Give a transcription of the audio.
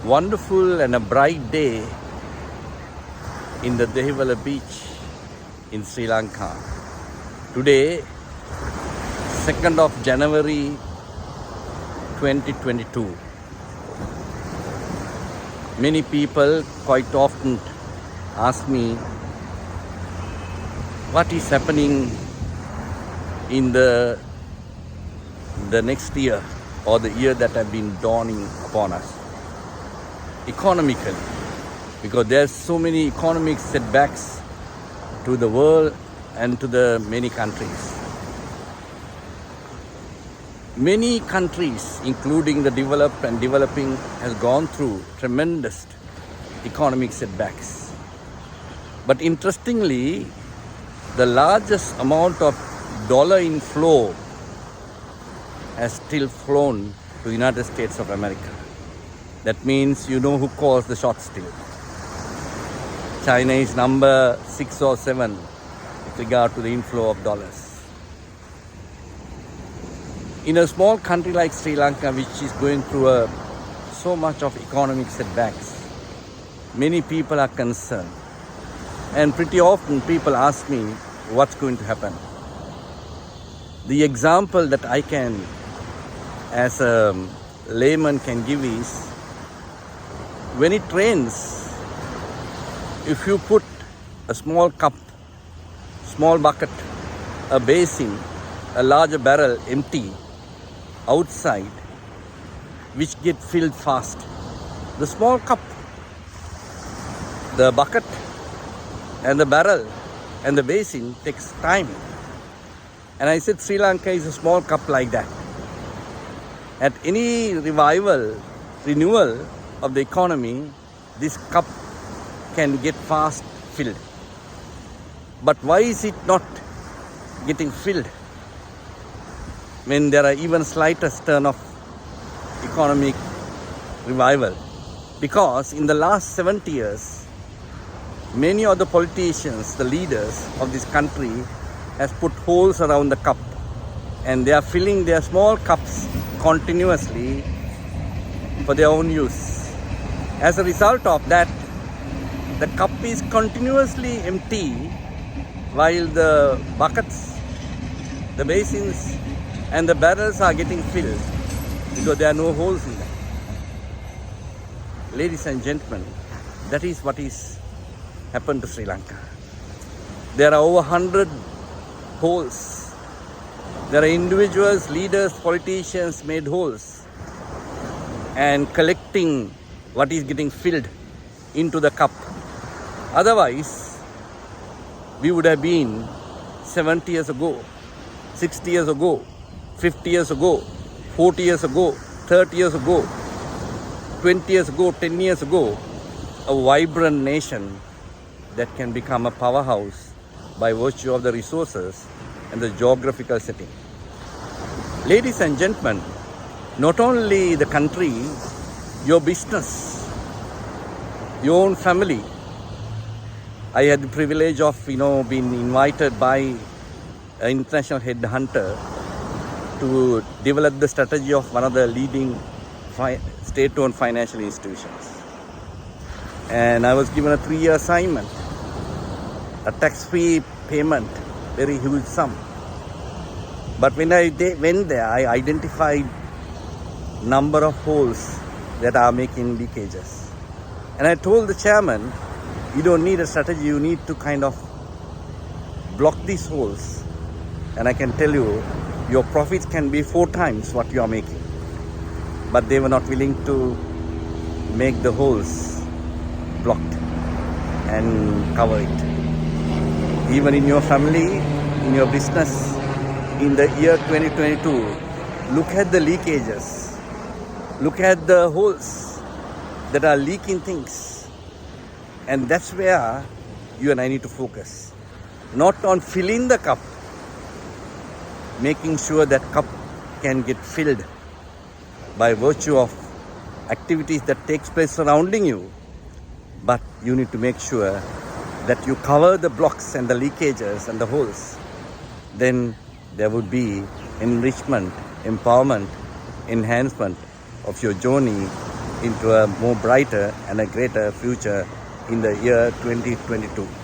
wonderful and a bright day in the Dehiwala beach in Sri Lanka. Today, 2nd of January 2022. Many people quite often ask me what is happening in the next year or the year that have been dawning upon us economically, because there are so many economic setbacks to the world and to the many countries. Many countries, including the developed and developing, has gone through tremendous economic setbacks. But interestingly, the largest amount of dollar inflow has still flown to the United States of America. That means you know who calls the shots still. China is number 6 or 7 with regard to the inflow of dollars. In a small country like Sri Lanka, which is going through so much of economic setbacks, many people are concerned. And pretty often people ask me what's going to happen. The example that I can, as a layman, can give is, when it rains, if you put a small cup, small bucket, a basin, a larger barrel empty outside, which get filled fast. The small cup, the bucket and the barrel and the basin takes time. And I said Sri Lanka is a small cup like that. At any renewal of the economy, this cup can get fast filled. But why is it not getting filled when there are even slightest turn of economic revival? Because in the last 70 years, many of the politicians, the leaders of this country, has put holes around the cup, and they are filling their small cups continuously for their own use. As a result of that, the cup is continuously empty while the buckets, the basins and the barrels are getting filled because there are no holes in them. Ladies and gentlemen, that is what is happened to Sri Lanka. There are over 100 holes. There are individuals, leaders, politicians made holes and collecting what is getting filled into the cup. Otherwise, we would have been 70 years ago, 60 years ago, 50 years ago, 40 years ago, 30 years ago, 20 years ago, 10 years ago, a vibrant nation that can become a powerhouse by virtue of the resources and the geographical setting. Ladies and gentlemen, not only the country, your business, your own family. I had the privilege of, being invited by an international headhunter to develop the strategy of one of the leading state-owned financial institutions. And I was given a 3-year assignment, a tax-free payment, very huge sum. But when I went there, I identified number of holes that are making leakages. And I told the chairman, you don't need a strategy, you need to kind of block these holes. And I can tell you, your profits can be 4 times what you are making. But they were not willing to make the holes blocked and cover it. Even in your family, in your business, in the year 2022, look at the leakages. Look at the holes that are leaking things. And that's where you and I need to focus. Not on filling the cup, making sure that cup can get filled by virtue of activities that takes place surrounding you. But you need to make sure that you cover the blocks and the leakages and the holes. Then there would be enrichment, empowerment, enhancement of your journey into a more brighter and a greater future in the year 2022.